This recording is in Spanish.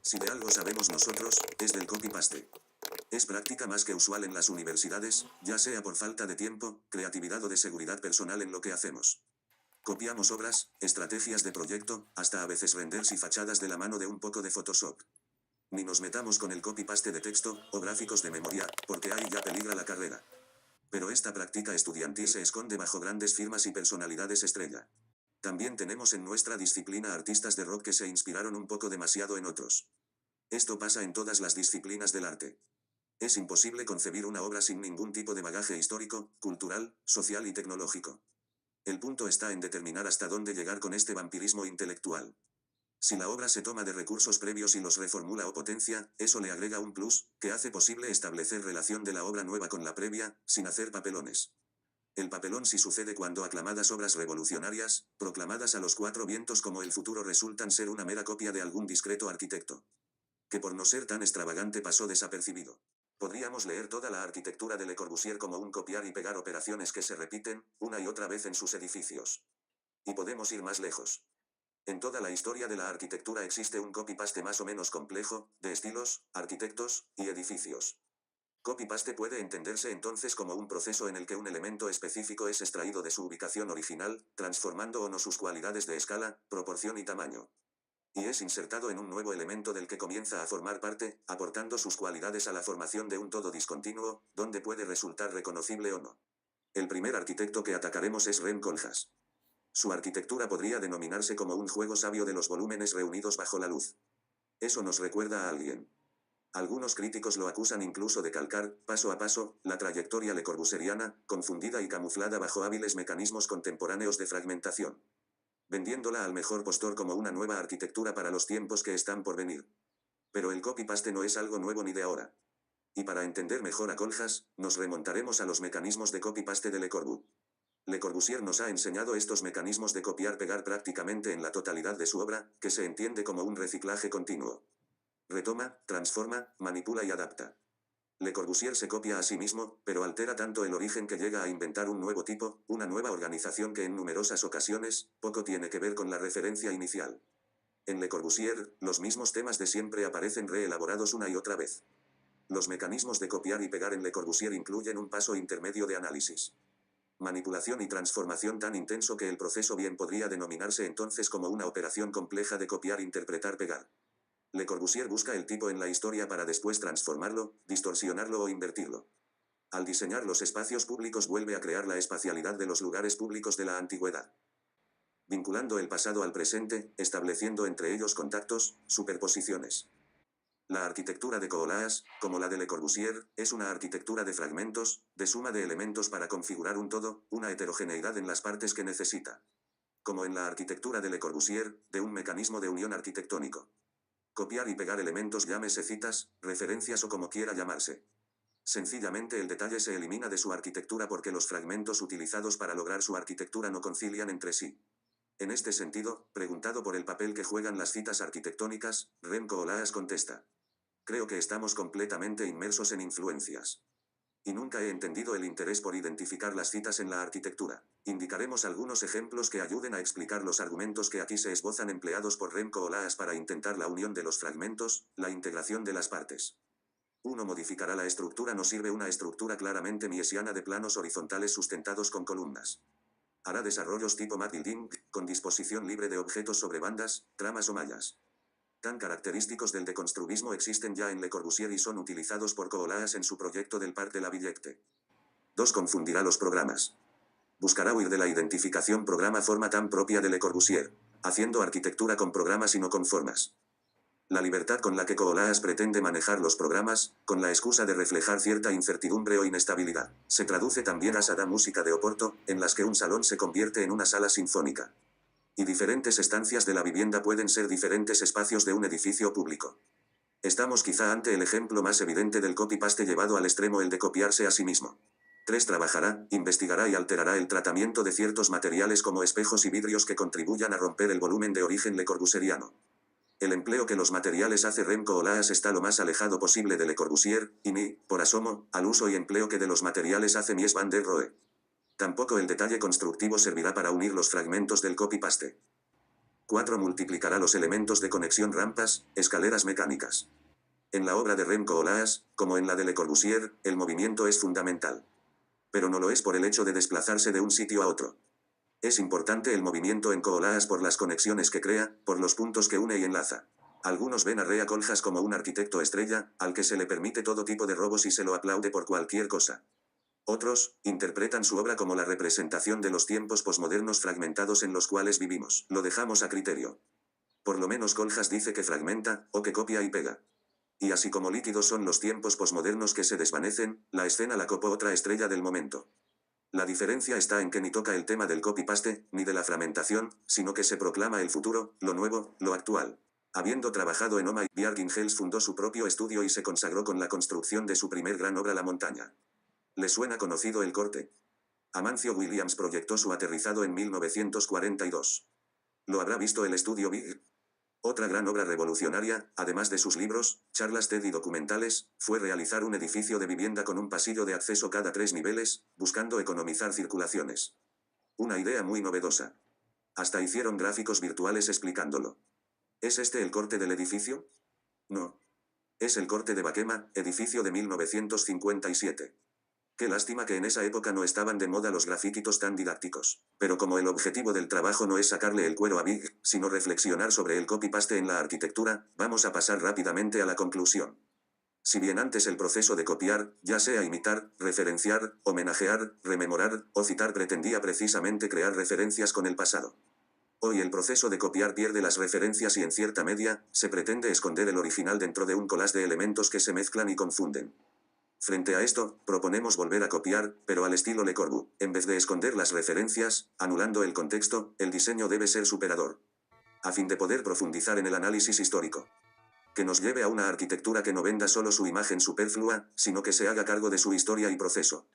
Si de algo sabemos nosotros, es del copy-paste. Es práctica más que usual en las universidades, ya sea por falta de tiempo, creatividad o de seguridad personal en lo que hacemos. Copiamos obras, estrategias de proyecto, hasta a veces renders y fachadas de la mano de un poco de Photoshop. Ni nos metamos con el copy-paste de texto, o gráficos de memoria, porque ahí ya peligra la carrera. Pero esta práctica estudiantil se esconde bajo grandes firmas y personalidades estrella. También tenemos en nuestra disciplina artistas de rock que se inspiraron un poco demasiado en otros. Esto pasa en todas las disciplinas del arte. Es imposible concebir una obra sin ningún tipo de bagaje histórico, cultural, social y tecnológico. El punto está en determinar hasta dónde llegar con este vampirismo intelectual. Si la obra se toma de recursos previos y los reformula o potencia, eso le agrega un plus, que hace posible establecer relación de la obra nueva con la previa, sin hacer papelones. El papelón sí sucede cuando aclamadas obras revolucionarias, proclamadas a los cuatro vientos como el futuro, resultan ser una mera copia de algún discreto arquitecto, que por no ser tan extravagante pasó desapercibido. Podríamos leer toda la arquitectura de Le Corbusier como un copiar y pegar operaciones que se repiten, una y otra vez en sus edificios. Y podemos ir más lejos. En toda la historia de la arquitectura existe un copy-paste más o menos complejo, de estilos, arquitectos, y edificios. Copy-paste puede entenderse entonces como un proceso en el que un elemento específico es extraído de su ubicación original, transformando o no sus cualidades de escala, proporción y tamaño. Y es insertado en un nuevo elemento del que comienza a formar parte, aportando sus cualidades a la formación de un todo discontinuo, donde puede resultar reconocible o no. El primer arquitecto que atacaremos es Rem Koolhaas. Su arquitectura podría denominarse como un juego sabio de los volúmenes reunidos bajo la luz. Eso nos recuerda a alguien. Algunos críticos lo acusan incluso de calcar, paso a paso, la trayectoria lecorbusieriana, confundida y camuflada bajo hábiles mecanismos contemporáneos de fragmentación, vendiéndola al mejor postor como una nueva arquitectura para los tiempos que están por venir. Pero el copy-paste no es algo nuevo ni de ahora. Y para entender mejor a Koolhaas, nos remontaremos a los mecanismos de copy-paste de Le Corbusier. Le Corbusier nos ha enseñado estos mecanismos de copiar-pegar prácticamente en la totalidad de su obra, que se entiende como un reciclaje continuo. Retoma, transforma, manipula y adapta. Le Corbusier se copia a sí mismo, pero altera tanto el origen que llega a inventar un nuevo tipo, una nueva organización que en numerosas ocasiones, poco tiene que ver con la referencia inicial. En Le Corbusier, los mismos temas de siempre aparecen reelaborados una y otra vez. Los mecanismos de copiar y pegar en Le Corbusier incluyen un paso intermedio de análisis, manipulación y transformación tan intenso que el proceso bien podría denominarse entonces como una operación compleja de copiar, interpretar, pegar. Le Corbusier busca el tipo en la historia para después transformarlo, distorsionarlo o invertirlo. Al diseñar los espacios públicos vuelve a crear la espacialidad de los lugares públicos de la antigüedad, vinculando el pasado al presente, estableciendo entre ellos contactos, superposiciones. La arquitectura de Koolhaas, como la de Le Corbusier, es una arquitectura de fragmentos, de suma de elementos para configurar un todo, una heterogeneidad en las partes que necesita. Como en la arquitectura de Le Corbusier, de un mecanismo de unión arquitectónico. Copiar y pegar elementos, llámese citas, referencias o como quiera llamarse. Sencillamente el detalle se elimina de su arquitectura porque los fragmentos utilizados para lograr su arquitectura no concilian entre sí. En este sentido, preguntado por el papel que juegan las citas arquitectónicas, Rem Koolhaas contesta: creo que estamos completamente inmersos en influencias. Y nunca he entendido el interés por identificar las citas en la arquitectura. Indicaremos algunos ejemplos que ayuden a explicar los argumentos que aquí se esbozan empleados por Rem Koolhaas para intentar la unión de los fragmentos, la integración de las partes. 1. Modificará la estructura. No sirve una estructura claramente miesiana de planos horizontales sustentados con columnas. Hará desarrollos tipo mat building, con disposición libre de objetos sobre bandas, tramas o mallas. Tan característicos del deconstruismo existen ya en Le Corbusier y son utilizados por Koolhaas en su proyecto del Parc de la Villette. 2. Confundirá los programas. Buscará huir de la identificación programa-forma tan propia de Le Corbusier, haciendo arquitectura con programas y no con formas. La libertad con la que Koolhaas pretende manejar los programas, con la excusa de reflejar cierta incertidumbre o inestabilidad, se traduce también a Sada música de Oporto, en las que un salón se convierte en una sala sinfónica. Y diferentes estancias de la vivienda pueden ser diferentes espacios de un edificio público. Estamos quizá ante el ejemplo más evidente del copy-paste llevado al extremo, el de copiarse a sí mismo. 3. Trabajará, investigará y alterará el tratamiento de ciertos materiales como espejos y vidrios que contribuyan a romper el volumen de origen Le Corbusieriano. El empleo que los materiales hace Rem Koolhaas está lo más alejado posible de Le Corbusier, y ni, por asomo, al uso y empleo que de los materiales hace Mies van der Rohe. Tampoco el detalle constructivo servirá para unir los fragmentos del copy-paste. 4 multiplicará los elementos de conexión rampas, escaleras mecánicas. En la obra de Rem Koolhaas, como en la de Le Corbusier, el movimiento es fundamental. Pero no lo es por el hecho de desplazarse de un sitio a otro. Es importante el movimiento en Koolhaas por las conexiones que crea, por los puntos que une y enlaza. Algunos ven a Rea Koolhaas como un arquitecto estrella, al que se le permite todo tipo de robos y se lo aplaude por cualquier cosa. Otros, interpretan su obra como la representación de los tiempos posmodernos fragmentados en los cuales vivimos. Lo dejamos a criterio. Por lo menos Koolhaas dice que fragmenta, o que copia y pega. Y así como líquidos son los tiempos posmodernos que se desvanecen, la escena la copó otra estrella del momento. La diferencia está en que ni toca el tema del copy-paste, ni de la fragmentación, sino que se proclama el futuro, lo nuevo, lo actual. Habiendo trabajado en OMA, Bjarke Ingels fundó su propio estudio y se consagró con la construcción de su primer gran obra La montaña. ¿Le suena conocido el corte? Amancio Williams proyectó su aterrizado en 1942. ¿Lo habrá visto el estudio Big? Otra gran obra revolucionaria, además de sus libros, charlas TED y documentales, fue realizar un edificio de vivienda con un pasillo de acceso cada 3 niveles, buscando economizar circulaciones. Una idea muy novedosa. Hasta hicieron gráficos virtuales explicándolo. ¿Es este el corte del edificio? No. Es el corte de Bakema, edificio de 1957. Qué lástima que en esa época no estaban de moda los grafiquitos tan didácticos. Pero como el objetivo del trabajo no es sacarle el cuero a Big, sino reflexionar sobre el copy-paste en la arquitectura, vamos a pasar rápidamente a la conclusión. Si bien antes el proceso de copiar, ya sea imitar, referenciar, homenajear, rememorar, o citar pretendía precisamente crear referencias con el pasado. Hoy el proceso de copiar pierde las referencias y en cierta medida, se pretende esconder el original dentro de un collage de elementos que se mezclan y confunden. Frente a esto, proponemos volver a copiar, pero al estilo Le Corbusier. En vez de esconder las referencias, anulando el contexto, el diseño debe ser superador. A fin de poder profundizar en el análisis histórico. Que nos lleve a una arquitectura que no venda solo su imagen superflua, sino que se haga cargo de su historia y proceso.